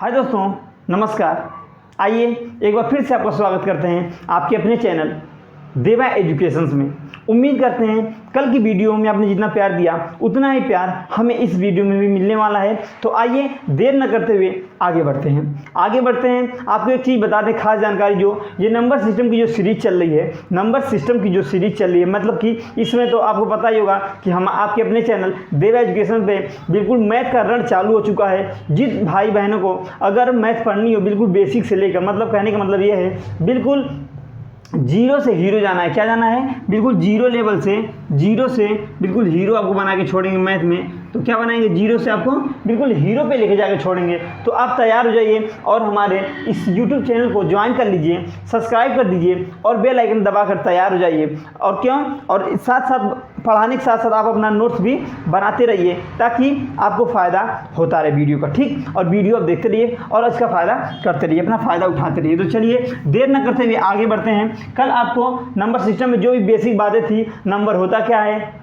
हाय दोस्तों, नमस्कार। आइए एक बार फिर से आपका स्वागत करते हैं आपके अपने चैनल देवा एजुकेशंस में। उम्मीद करते हैं कल की वीडियो में आपने जितना प्यार दिया उतना ही प्यार हमें इस वीडियो में भी मिलने वाला है। तो आइए देर न करते हुए आगे बढ़ते हैं। आपको एक चीज़ बता दें, खास जानकारी, जो ये नंबर सिस्टम की जो सीरीज चल रही है, मतलब कि इसमें तो आपको पता ही होगा कि हम आपके अपने चैनल देवा एजुकेशन पे बिल्कुल मैथ का रण चालू हो चुका है। जिस भाई बहनों को अगर मैथ पढ़नी हो बिल्कुल बेसिक से लेकर, मतलब कहने का मतलब ये है बिल्कुल जीरो से हीरो जाना है। क्या जाना है? बिल्कुल जीरो लेवल से, जीरो से बिल्कुल हीरो आपको बना के छोड़ेंगे मैथ में। तो क्या बनाएंगे? जीरो से आपको बिल्कुल हीरो पे लेके जाके छोड़ेंगे। तो आप तैयार हो जाइए और हमारे इस YouTube चैनल को ज्वाइन कर लीजिए, सब्सक्राइब कर दीजिए और बेल आइकन दबाकर तैयार हो जाइए। और क्यों? और साथ साथ पढ़ाने के साथ साथ आप अपना नोट्स भी बनाते रहिए ताकि आपको फ़ायदा होता रहे वीडियो का। ठीक, और वीडियो आप देखते रहिए और इसका फ़ायदा करते रहिए, अपना फ़ायदा उठाते रहिए। तो चलिए देर न करते हुए आगे बढ़ते हैं। कल आपको नंबर सिस्टम में जो भी बेसिक बातें थी, नंबर होता क्या है,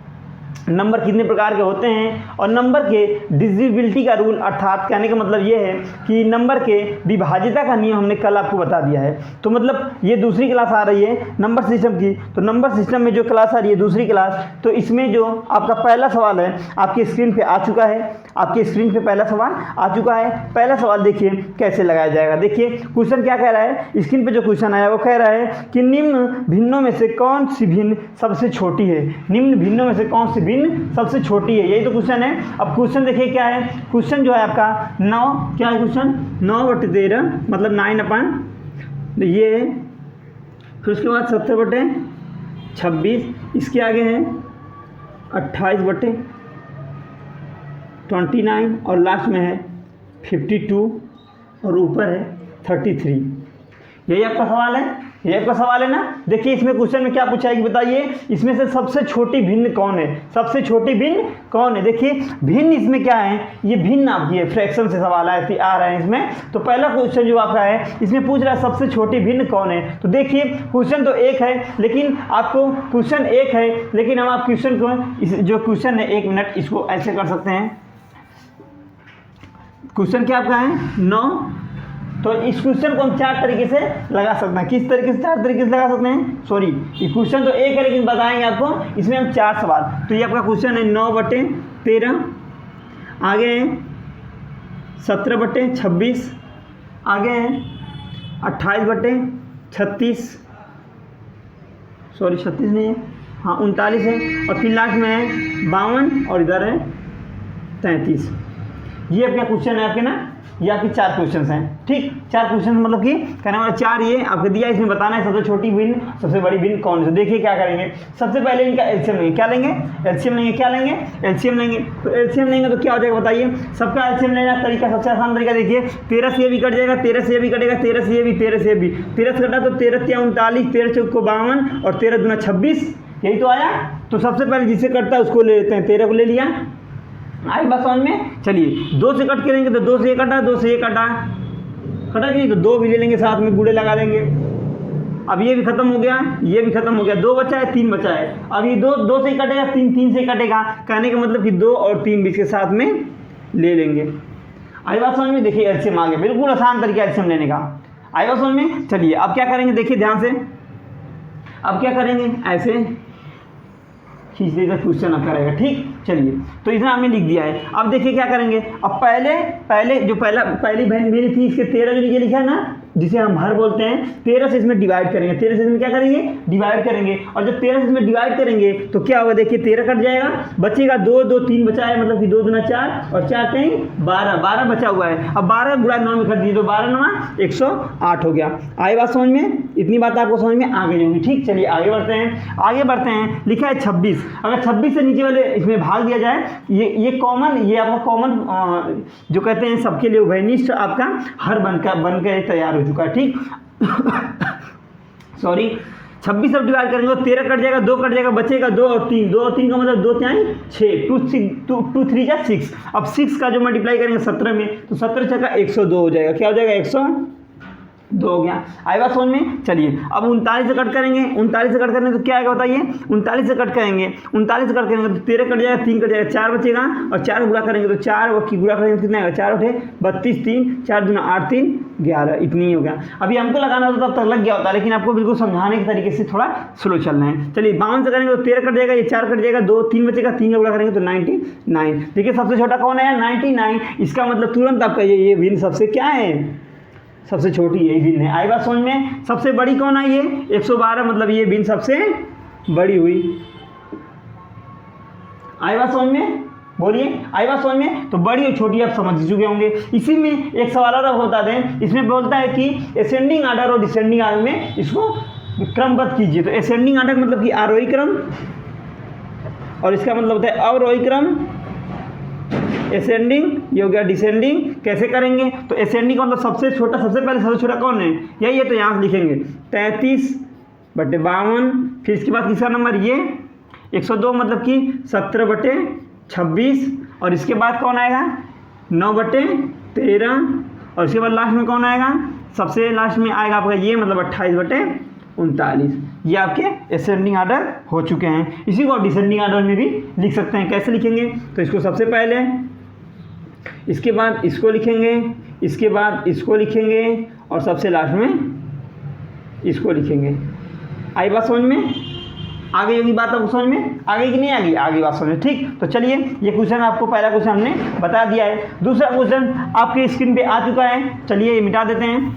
नंबर कितने प्रकार के होते हैं और नंबर के डिविजिबिलिटी का रूल, अर्थात कहने का मतलब ये है कि नंबर के विभाज्यता का नियम हमने कल आपको बता दिया है। तो मतलब ये दूसरी क्लास आ रही है नंबर सिस्टम की। तो नंबर सिस्टम में जो क्लास आ रही है दूसरी क्लास, तो इसमें जो आपका पहला सवाल है आपकी स्क्रीन पे आ चुका है। आपकी स्क्रीन पे पहला सवाल आ चुका है। पहला सवाल देखिए कैसे लगाया जाएगा। देखिए क्वेश्चन क्या कह रहा है, स्क्रीन पे जो क्वेश्चन आया वो कह रहा है कि निम्न भिन्नों में से कौन सी भिन्न सबसे छोटी है। निम्न भिन्नों में से कौन सी भिन्न सबसे छोटी है, यही तो क्वेश्चन है। अब क्वेश्चन देखिए क्या है। क्वेश्चन जो है आपका 9, क्या है क्वेश्चन? 9/13 मतलब 9/, ये है। फिर उसके बाद 70/26, इसके आगे है 28/29 और लास्ट में है 52 और ऊपर है 33। यही आपका सवाल है, ये आपका सवाल है ना। देखिए इसमें क्वेश्चन में क्या पूछा है कि बताइए इसमें से सबसे छोटी भिन्न कौन है। सबसे छोटी भिन्न कौन है? देखिए भिन्न इसमें क्या है, ये भिन्न आपकी है, फ्रैक्शन से सवाल आ रहा है इसमें। तो पहला क्वेश्चन जो आपका है इसमें पूछ रहा है सबसे छोटी भिन्न कौन है। तो देखिए क्वेश्चन तो एक है, लेकिन आपको क्वेश्चन एक है, लेकिन हम आप क्वेश्चन को, जो क्वेश्चन है, 1 मिनट, इसको ऐसे कर सकते हैं। क्वेश्चन क्या आपका है 9, तो इस क्वेश्चन को हम 4 तरीके से लगा सकते हैं। किस तरीके से 4 तरीके से लगा सकते हैं? सॉरी, ये क्वेश्चन तो एक है लेकिन बताएंगे आपको इसमें हम 4 सवाल। तो ये आपका क्वेश्चन है 9/13, आगे है 17/26, आगे है 28/36, सॉरी 36 नहीं है, हाँ 39 है, और फिर लास्ट में है 52 और इधर है 33। ये अपना क्वेश्चन है आपके ना, ये आपके 4 क्वेश्चन हैं। ठीक, 4 क्वेश्चन मतलब कि कहने वाला 4 ये आपको दिया, इसमें बताना है सबसे छोटी भिन्न सबसे बड़ी भिन्न कौन है। तो देखिए क्या करेंगे, सबसे पहले इनका एलसीएम लेंगे। क्या लेंगे? एलसीएम लेंगे। क्या लेंगे? एलसीएम लेंगे। तो एलसीएम लेंगे तो क्या हो जाएगा बताइए। सबका एलसीएम लेने का तरीका सबसे आसान तरीका देखिए, 13 से ये भी कट जाएगा, 13 से ये भी कटेगा, 13 से ये भी, 13 से ये भी, 13 से कटा तो 13 × 39, 13 × 52 और 13 × 26, यही तो आया। तो सबसे पहले जिससे कटता है उसको ले लेते हैं, 13 को ले लिया। आई बात समझ में? चलिए 2 से कट के लेंगे तो 2 से ये कटा, 2 से ये कटा कि नहीं, तो 2 भी ले लेंगे, साथ में गुड़े लगा देंगे। अब ये भी खत्म हो गया, ये भी खत्म हो गया, 2 बचा है, 3 बचा है। अब ये 2 से ही कटेगा, 3 से कटेगा, कहने का मतलब कि 2 और 3 भी इसके साथ में ले लेंगे। आई बात समझ में? देखिए एलसीएम आ गया, बिल्कुल आसान तरीका एलसीएम लेने का। आई बात समझ में? चलिए अब क्या करेंगे, देखिए ध्यान से। अब क्या करेंगे, ऐसे खींच देगा, क्वेश्चन आपका रहेगा। ठीक, चलिए तो इतना हमने लिख दिया है। अब देखिए क्या करेंगे। अब पहले जो पहली बहन मेरी थी, इसके 13 जो ये लिखा है ना, जिसे हम हर बोलते हैं, 13 से इसमें डिवाइड करेंगे। 13 से इसमें क्या करेंगे? डिवाइड करेंगे। और जब 13 से इसमें डिवाइड करेंगे तो क्या होगा, देखिए 13 कट जाएगा, बचेगा 2, 2 3 बचा है, मतलब कि 2 दूना 4 और 4 3 12 बचा हुआ है। अब 12 गुणा 9 में कर दीजिए तो 12 9 108 हो गया। आई बात समझ में? इतनी बात आपको समझ में आ गई होगी। ठीक, चलिए आगे बढ़ते हैं। लिखा है 26। अगर 26 से नीचे वाले इसमें भाग दिया जाए, ये कॉमन, ये आपका कॉमन जो कहते हैं सबके लिए उभयनिष्ठ आपका हर बनकर तैयार हो चुका है। ठीक सॉरी, 26 अब डिवाइड करेंगे तो 13 कट जाएगा, 2 कट जाएगा, बचेगा 2 और 3, 2 और 3 का मतलब 2 3 6, 2 3 जा 6। अब 6 का जो मल्टीप्लाई करेंगे 17 में, तो 17 × 102 हो जाएगा। क्या हो जाएगा? 2 हो गया। आई बात समझ में। चलिए अब 39 से कट करेंगे, 39 से कट करेंगे तो क्या आएगा बताइए, 39 से कट करेंगे, 39 से कट करेंगे तो 13 कट जाएगा, 3 कट जाएगा, 4 बचेगा और 4 गुणा करेंगे तो 4 की गुणा करेंगे तो कितना आएगा, 4 उठे 32, 3 4 दूना 8 3 11, इतनी ही हो गया। अभी हमको लगाना होता तब तक लग गया होता, लेकिन आपको बिल्कुल समझाने के तरीके से थोड़ा स्लो चलना है। चलिए 52 से करेंगे तो 13 कट जाएगा, ये 4 कट जाएगा, 2 3 बचेगा, 3 का गुणा करेंगे तो 99। देखिए सबसे छोटा कौन है, 99। इसका मतलब तुरंत आप कहिए ये भिन्न सबसे क्या है, सबसे छोटी यही भिन्न है। आई बात समझ में। सबसे बड़ी कौन आई है, 112, मतलब ये भिन्न सबसे बड़ी हुई। आई बात समझ में, बोलिए आई बात समझ में। तो बड़ी और छोटी आप समझ चुके होंगे। इसी में एक सवाल और बता दें, इसमें बोलता है कि असेंडिंग आर्डर और डिसेंडिंग आर्डर में इसको क्रमबद्ध कीजिए। तो असेंडिंग आर्डर मतलब कि आरोही क्रम, और इसका मतलब होता है अवरोही क्रम। असेंडिंग ये हो गया, डिसेंडिंग कैसे करेंगे, तो असेंडिंग का मतलब सबसे छोटा, सबसे पहले सबसे छोटा कौन है, यही है, तो यहाँ से लिखेंगे 33/52, फिर इसके बाद किसका नंबर ये 102 मतलब कि 17/26, और इसके बाद कौन आएगा 9/13, और इसके बाद लास्ट में कौन आएगा, सबसे लास्ट में आएगा आपका ये मतलब 28/39। ये आपके असेंडिंग आर्डर हो चुके हैं। इसी को आप डिसेंडिंग आर्डर में भी लिख सकते हैं। कैसे लिखेंगे, तो इसको सबसे पहले, इसके बाद इसको लिखेंगे, इसके बाद इसको लिखेंगे, और सबसे लास्ट में इसको लिखेंगे। आई बात समझ में, आ गई होगी बात आपको समझ में, आ गई कि नहीं आ गई, आ गई बात समझ में। ठीक, तो चलिए ये क्वेश्चन आपको, पहला क्वेश्चन हमने बता दिया है। दूसरा क्वेश्चन आपके स्क्रीन पे आ चुका है, चलिए ये मिटा देते हैं।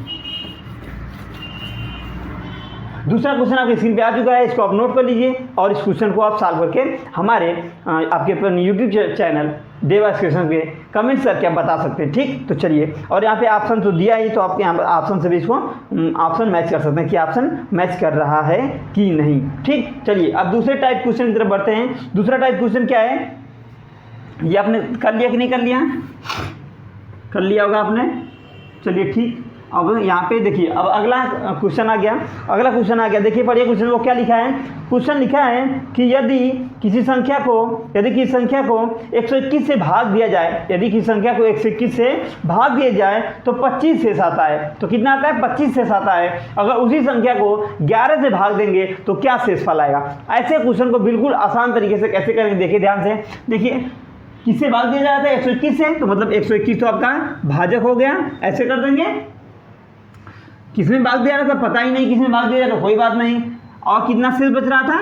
दूसरा क्वेश्चन आपके स्क्रीन पे आ चुका है, इसको आप नोट कर लीजिए और इस क्वेश्चन को आप सॉल्व करके हमारे आपके यूट्यूब चैनल देवा एजुकेशन पे कमेंट्स करके आप बता सकते हैं। ठीक, तो चलिए, और यहाँ पे ऑप्शन तो दिया ही, तो आपके यहाँ पर ऑप्शन से भी इसको ऑप्शन मैच कर सकते हैं कि ऑप्शन मैच कर रहा है कि नहीं। ठीक, चलिए अब दूसरे टाइप क्वेश्चन की तरफ बढ़ते हैं। दूसरा टाइप क्वेश्चन क्या है, ये आपने कर लिया कि नहीं कर लिया, कर लिया होगा आपने। चलिए ठीक, अब यहाँ पे देखिए, अब अगला क्वेश्चन आ गया, अगला क्वेश्चन आ गया। देखिए पढ़िए क्वेश्चन को, क्या लिखा है, क्वेश्चन लिखा है कि यदि किसी संख्या को 121 से भाग दिया जाए, यदि किसी संख्या को 121 से भाग दिया जाए तो 25 शेष आता है। तो कितना आता है, 25 शेष आता है। अगर उसी संख्या को 11 से भाग देंगे तो क्या शेषफल आएगा। ऐसे क्वेश्चन को बिल्कुल आसान तरीके से कैसे करेंगे, देखिए ध्यान से। देखिए किससे भाग दिया जाता है, 121 से, तो मतलब 121 तो आपका भाजक हो गया, ऐसे कर देंगे। किसमें भाग दिया रहा था पता ही नहीं, किसमें भाग दिया तो कोई बात नहीं। और कितना शेष बच रहा था,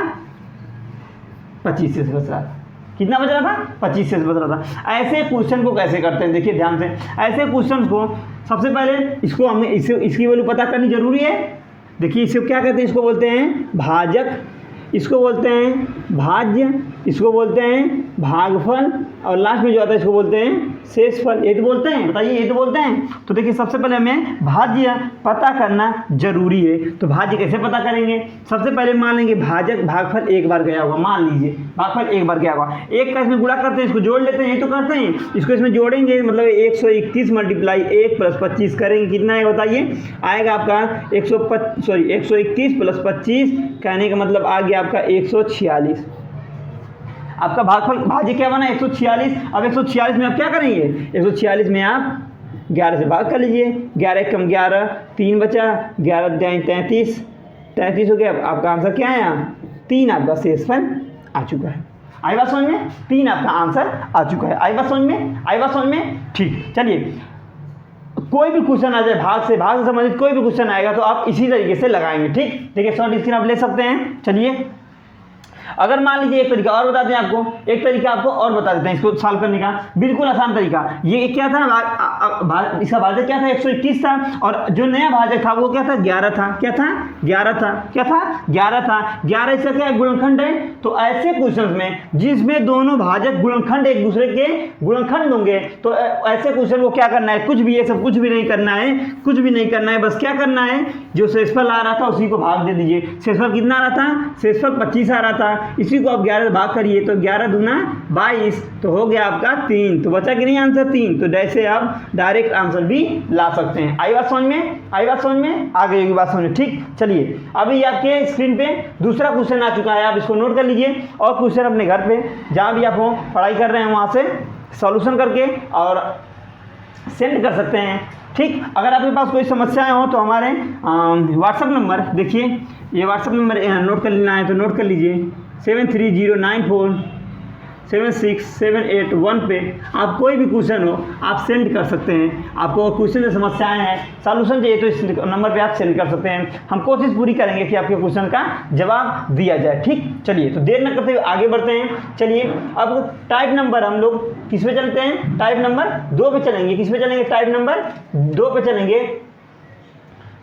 25 शेष बच रहा था। कितना बच रहा था, 25 शेष बच रहा था। ऐसे क्वेश्चन को कैसे करते हैं, देखिए ध्यान से। ऐसे क्वेश्चन को सबसे पहले इसको हमें इसकी वैल्यू पता करनी जरूरी है। देखिए इसको क्या कहते हैं, इसको बोलते हैं भाजक, इसको बोलते हैं भाज्य, इसको बोलते हैं भागफल, और लास्ट में जो आता है इसको बोलते हैं शेषफल। ये तो बोलते हैं, बताइए ये तो बोलते हैं। तो देखिए सबसे पहले हमें भाज्य पता करना जरूरी है। तो भाज्य कैसे पता करेंगे, सबसे पहले मान लेंगे भाजक भागफल एक बार गया होगा, मान लीजिए भागफल एक बार गया होगा, एक का इसमें गुणा करते हैं, इसको जोड़ लेते हैं, ये तो करते हैं, इसको इसमें जोड़ेंगे, मतलब 121 मल्टीप्लाई 1 + 25 करेंगे, कितना है बताइए, आएगा आपका 121 + 25, कहने का मतलब आ गया आपका 146। आपका भागफल भाज्य क्या बना, 146। अब 146 में आप क्या करेंगे, 146 में आप 11 से भाग कर लीजिए, 11 कम 11, 3 बचा, 11 × 33, 33 हो गया। आपका आंसर क्या है, 3 आपका शेषफल आ चुका है। आई बात समझ में, 3 आपका आंसर आ चुका है। आई बात समझ में, आई बात समझ में। ठीक, चलिए कोई भी क्वेश्चन आ जाए भाग से संबंधित कोई भी क्वेश्चन आएगा तो आप इसी तरीके से लगाएंगे। ठीक, देखिए शॉर्ट स्क्रीन आप ले सकते हैं। चलिए अगर मान लीजिए एक तरीका और बताते हैं आपको, एक तरीका आपको और बता देते हैं इसको सॉल्व करने का, बिल्कुल आसान तरीका। ये क्या था, इसका भाजक क्या था, 121 था, और जो नया भाजक था वो क्या था, 11 था। क्या था, 11 था। क्या था, 11 था। 11 इसका क्या है, गुणनखंड है। तो ऐसे क्वेश्चन में जिसमें दोनों भाजक गुणनखंड एक दूसरे के गुणनखंड होंगे, तो ऐसे क्वेश्चन को क्या करना है, कुछ भी, ये सब कुछ भी नहीं करना है, कुछ भी नहीं करना है, बस क्या करना है, जो शेषफल आ रहा था उसी को भाग दे दीजिए। शेषफल कितना आ रहा था, शेषफल 25 आ रहा था, इसी को आप 11 से भाग करिए, तो 11 दूना 22, तो हो गया आपका 3। तो बचा कि नहीं आंसर 3। तो जैसे आप डायरेक्ट आंसर भी ला सकते हैं। आई बात समझ में, आई बात समझ में, आ गई बात समझ में। ठीक, चलिए अभी आपके स्क्रीन पे दूसरा क्वेश्चन आ चुका है, आप इसको नोट कर लीजिए, और क्वेश्चन अपने घर पे जहाँ भी आप पढ़ाई कर रहे हैं वहाँ से सॉल्यूशन करके और सेंड कर सकते हैं। ठीक, अगर आपके पास कोई समस्याएं हो तो हमारे व्हाट्सअप नंबर देखिए, ये व्हाट्सअप नंबर नोट कर लेना है तो नोट कर लीजिए 7309476781 पे आप कोई भी क्वेश्चन हो आप सेंड कर सकते हैं। आपको क्वेश्चन से समस्याएं हैं, सॉल्यूशन चाहिए तो इस नंबर पे आप सेंड कर सकते हैं। हम कोशिश पूरी करेंगे कि आपके क्वेश्चन का जवाब दिया जाए। ठीक, चलिए तो देर न करते हुए आगे बढ़ते हैं। चलिए अब टाइप नंबर हम लोग किस पे चलते हैं, टाइप नंबर 2 पे चलेंगे। किस पे चलेंगे, टाइप नंबर 2 पे चलेंगे।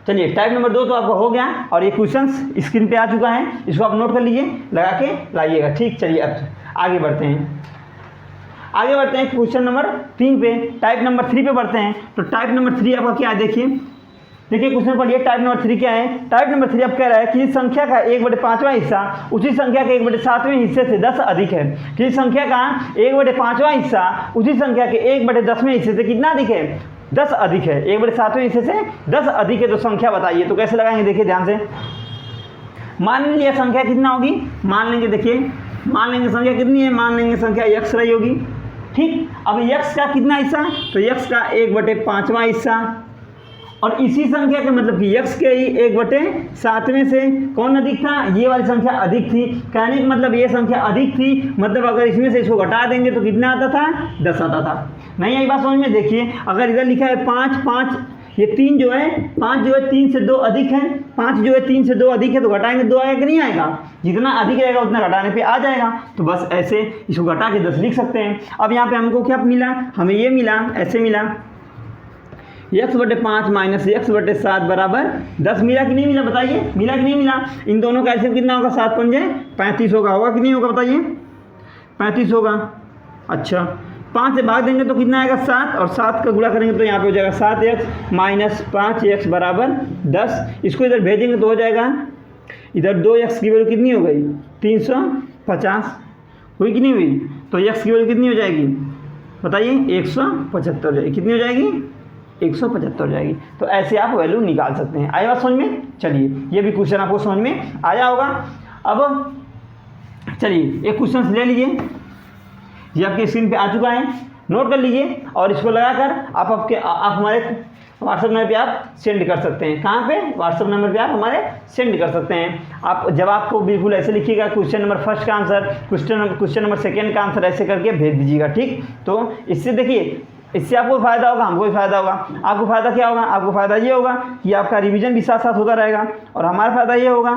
चलिए टाइप नंबर 2 तो आपका हो गया और ये क्वेश्चंस स्क्रीन पे आ चुका है, इसको आप नोट कर लीजिए, लगा के लाइएगा। ठीक, चलिए अब आगे बढ़ते हैं। आगे बढ़ते हैं क्वेश्चन नंबर 3 पे, टाइप नंबर 3 पे बढ़ते हैं। तो टाइप नंबर 3 आपका क्या है, देखिए क्वेश्चन पढ़िए। टाइप नंबर 3 क्या है, टाइप नंबर 3 अब कह रहा है कि संख्या का 1/5वां हिस्सा उसी संख्या के 1/7वें हिस्से से 10 अधिक है। कि संख्या का 1/5वां हिस्सा उसी संख्या के 1/10वें हिस्से से कितना अधिक है, 10 अधिक है। 1/7वें हिस्से से 10 अधिक है तो संख्या बताइए। तो कैसे लगाएंगे, देखिए ध्यान से। मान लिया संख्या कितना होगी, मान लेंगे, देखिए मान लेंगे संख्या कितनी है, मान लेंगे संख्या x रही होगी। ठीक, अब x का कितना हिस्सा, तो x का 1/5वां हिस्सा और इसी संख्या के मतलब कि x के ही 1/7वें से कौन अधिक था, ये वाली संख्या अधिक थी। कहने का मतलब ये संख्या अधिक थी, मतलब अगर इसमें से इसको घटा देंगे तो कितना आता था, 10 आता था। नहीं आई बात समझ में, देखिए अगर इधर लिखा है 5, ये 3 जो है 5 जो है 3 से 2 अधिक है, 5 जो है 3 से 2 अधिक है तो घटाएंगे 2 आएगा कि नहीं आएगा, जितना अधिक रहेगा उतना घटाने पे आ जाएगा। तो बस ऐसे इसको घटा के 10 लिख सकते हैं। अब यहाँ पे हमको क्या मिला, हमें ये मिला, ऐसे मिला x/5 माइनस x/7 बराबर 10 मिला कि नहीं मिला, बताइए मिला कि नहीं मिला। इन दोनों का ऐसे कितना होगा, 7 पंजे 35 होगा कि नहीं होगा, बताइए 35 होगा। अच्छा 5 से भाग देंगे तो कितना आएगा, 7 और 7 का गुणा करेंगे तो यहाँ पे हो जाएगा 7x माइनस 5x बराबर 10। इसको इधर भेजेंगे तो हो जाएगा, इधर 2x की वैल्यू कितनी हो गई, 350 हुई कि नहीं हुई। तो x की वैल्यू कितनी हो जाएगी, बताइए 175 हो जाएगी। कितनी हो जाएगी, 175 हो जाएगी। तो ऐसे आप वैल्यू निकाल सकते हैं। आया बात समझ में, चलिए ये भी क्वेश्चन आपको समझ में आया होगा। अब चलिए एक क्वेश्चन ले लीजिए, ये आपके स्क्रीन पे आ चुका है, नोट कर लीजिए और इसको लगाकर आप हमारे व्हाट्सएप नंबर पे आप सेंड कर सकते हैं। कहाँ पे, व्हाट्सएप नंबर पे आप हमारे सेंड कर सकते हैं। आप जवाब को बिल्कुल ऐसे लिखिएगा, क्वेश्चन नंबर फर्स्ट का आंसर, क्वेश्चन नंबर सेकेंड का आंसर, ऐसे करके भेज दीजिएगा। ठीक, तो इससे देखिए इससे आपको फ़ायदा होगा, हमको भी फ़ायदा होगा। आपको फ़ायदा क्या होगा, आपको फ़ायदा ये होगा कि आपका रिवीजन भी साथ साथ होता रहेगा और हमारा फ़ायदा ये होगा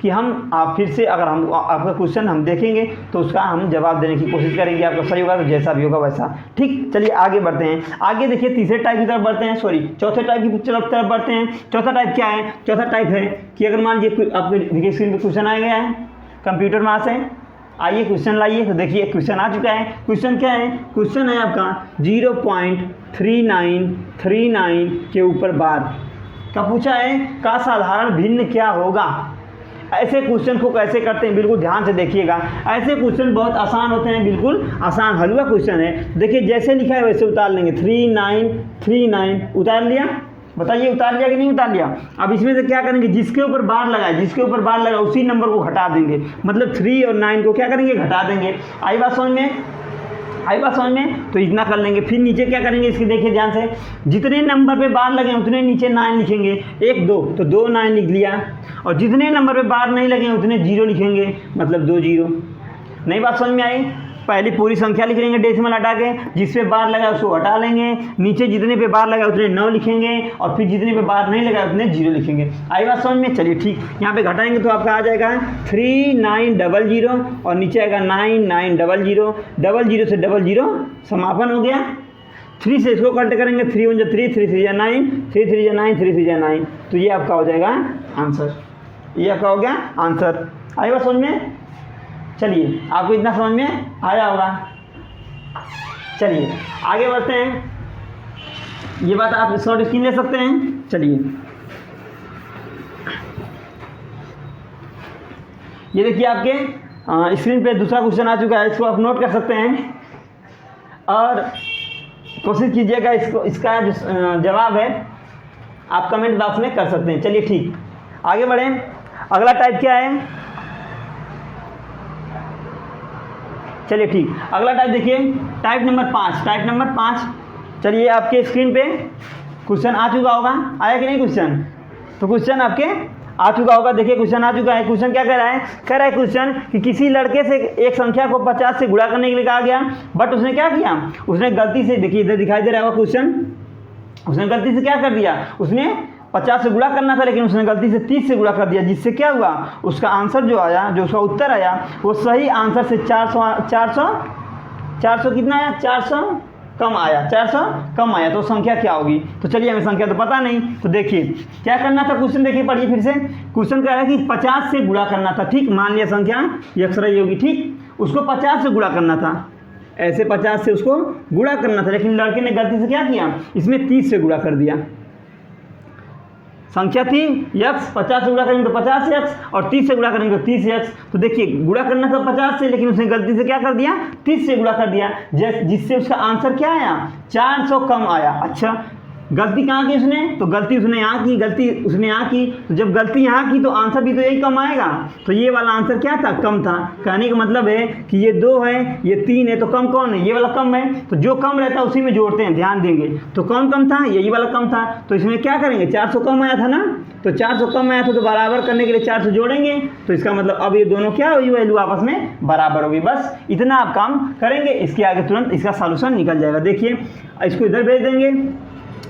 कि हम आप फिर से अगर हम आपका क्वेश्चन हम देखेंगे तो उसका हम जवाब देने की कोशिश करेंगे। आपका सही होगा तो जैसा भी होगा वैसा। ठीक, चलिए आगे बढ़ते हैं। आगे देखिए तीसरे टाइप की तरफ बढ़ते हैं, चौथे टाइप की तरफ बढ़ते हैं। चौथा टाइप क्या है, चौथा टाइप है कि अगर मान लीजिए आपके देखिए स्क्रीन पर क्वेश्चन आ गया है कंप्यूटर में से, आइए क्वेश्चन लाइए। तो देखिए क्वेश्चन आ चुका है। क्वेश्चन क्या है, क्वेश्चन है आपका 0.3939 के ऊपर बार का पूछा है, का साधारण भिन्न क्या होगा। ऐसे क्वेश्चन को कैसे करते हैं बिल्कुल ध्यान से देखिएगा। ऐसे क्वेश्चन बहुत आसान होते हैं, बिल्कुल आसान हलवा क्वेश्चन है। देखिए जैसे लिखा है वैसे उतार लेंगे। 3939 उतार लिया, बताइए उतार लिया कि नहीं उतार लिया। अब इसमें से क्या करेंगे, जिसके ऊपर बार लगा उसी नंबर को घटा देंगे, मतलब 3 और 9 को क्या करेंगे, घटा देंगे। आई बात समझ में, तो इतना कर लेंगे। फिर नीचे क्या करेंगे, इसकी देखिए ध्यान से, जितने नंबर पे बार लगे उतने नीचे 9 लिखेंगे। 1 2 तो 2 9 लिख लिया, और जितने नंबर पे बार नहीं लगे उतने 0 लिखेंगे, मतलब 2 0। नई बात समझ में आई। पहली पूरी संख्या लिख लेंगे डेसिमल हटा के, जिस पे बार लगा उसको हटा लेंगे, नीचे जितने पे बार लगा उतने 9 लिखेंगे, और फिर जितने पे बार नहीं लगा उतने 0 लिखेंगे। आई बात समझ में, चलिए ठीक। यहाँ पे घटाएंगे तो आपका आ जाएगा 3900 और नीचे आएगा 9900, 00 से 00 समापन हो गया। 3 से इसको कट करेंगे, 3 1 3, 3 3 9, 3 3 9, 3 3 9, तो ये आपका हो जाएगा आंसर। ये आपका हो गया आंसर। आई बात समझ में, चलिए आपको इतना समझ में आया होगा। चलिए आगे बढ़ते हैं। ये बात आप शॉर्ट स्क्रीन ले सकते हैं। चलिए ये देखिए आपके स्क्रीन पे दूसरा क्वेश्चन आ चुका है, इसको आप नोट कर सकते हैं और कोशिश कीजिएगा इसका जो जवाब है आप कमेंट बॉक्स में कर सकते हैं। चलिए ठीक, आगे बढ़ें। अगला टाइप क्या है, चलिए ठीक, अगला टाइप देखिए, टाइप नंबर 5, टाइप नंबर 5। चलिए आपके स्क्रीन पे क्वेश्चन आ चुका होगा, आया कि नहीं क्वेश्चन? तो क्वेश्चन आपके आ चुका होगा, देखिए क्वेश्चन आ चुका है। क्वेश्चन क्या कह रहा है? कह रहा है क्वेश्चन कि किसी लड़के से एक संख्या को 50 से गुणा करने के लिए कहा गया, बट उसने क्या किया, उसने गलती से, देखिए इधर दिखाई दे रहा होगा क्वेश्चन, उसने गलती से क्या कर दिया, उसने 50 से गुणा करना था लेकिन उसने गलती से 30 से गुणा कर दिया, जिससे क्या हुआ, उसका आंसर जो आया, जो उसका उत्तर आया वो सही आंसर से 400 कितना आया, 400 कम आया, 400 कम आया। तो संख्या क्या होगी? तो चलिए हमें संख्या तो पता नहीं, तो देखिए क्या करना था क्वेश्चन, देखिए पढ़िए फिर से। क्वेश्चन कह रहा है कि 50 से गुणा करना था, ठीक, मान लिया संख्या x रही होगी, ठीक, उसको 50 से गुणा करना था, ऐसे 50 से उसको गुणा करना था, लेकिन लड़के ने गलती से क्या किया, इसमें 30 से गुणा कर दिया। संख्या थी x, 50 से गुणा करेंगे तो 50x और 30 से गुणा करेंगे तो 30x। तो देखिए गुणा करना था 50 से, लेकिन उसने गलती से क्या कर दिया, 30 से गुणा कर दिया, जिससे उसका आंसर क्या आया, 400 कम आया। अच्छा, गलती कहाँ की उसने, तो गलती उसने यहाँ की, गलती उसने यहाँ की, तो जब गलती यहाँ की तो आंसर भी तो यही कम आएगा। तो ये वाला आंसर क्या था, कम था। कहने का मतलब है कि ये 2 है, ये 3 है, तो कम कौन है, ये वाला कम है। तो जो कम रहता है उसी में जोड़ते हैं, ध्यान देंगे। तो कौन कम था, यही वाला कम था, तो इसमें क्या करेंगे, 400 कम आया था ना, तो 400 कम आया था, तो बराबर करने के लिए 400 जोड़ेंगे, तो इसका मतलब अब ये दोनों क्या हुई, वैल्यू आपस में बराबर होगी। बस इतना आप काम करेंगे, इसके आगे तुरंत इसका सॉल्यूशन निकल जाएगा। देखिए इसको इधर भेज देंगे,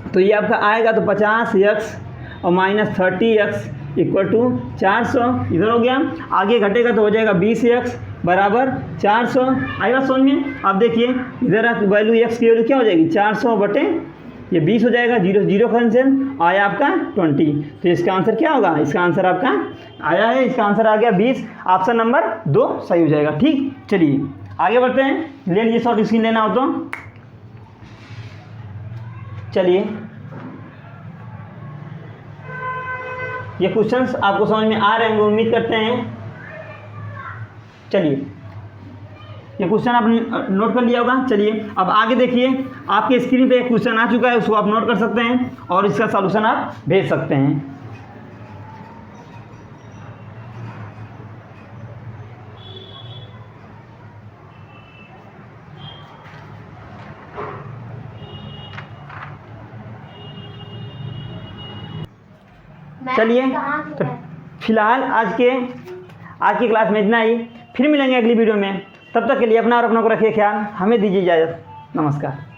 तो ये आपका आएगा तो 50x और माइनस 30x इक्वल टू 400, इधर हो गया। आगे घटेगा तो हो जाएगा 20x बराबर 400। आई बात समझ में? अब देखिए इधर वैल्यू x की वैल्यू क्या हो जाएगी, 400 बटे ये 20 हो जाएगा, 0 0 कैंसिल, आया आपका 20। तो इसका आंसर क्या होगा, इसका आंसर आपका आया है, इसका आंसर आ गया 20, ऑप्शन नंबर 2 सही हो जाएगा। ठीक, चलिए आगे बढ़ते हैं, ले लीजिए शॉर्ट स्क्रीन लेना हो तो। चलिए ये क्वेश्चंस आपको समझ में आ रहे होंगे, उम्मीद करते हैं। चलिए ये क्वेश्चन आपने नोट कर लिया होगा। चलिए अब आगे देखिए, आपके स्क्रीन पे एक क्वेश्चन आ चुका है, उसको आप नोट कर सकते हैं और इसका सॉल्यूशन आप भेज सकते हैं। चलिए तो फिलहाल आज की क्लास में इतना ही, फिर मिलेंगे अगली वीडियो में। तब तक के लिए अपना और अपनों को रखिए ख्याल, हमें दीजिए इजाज़त, नमस्कार।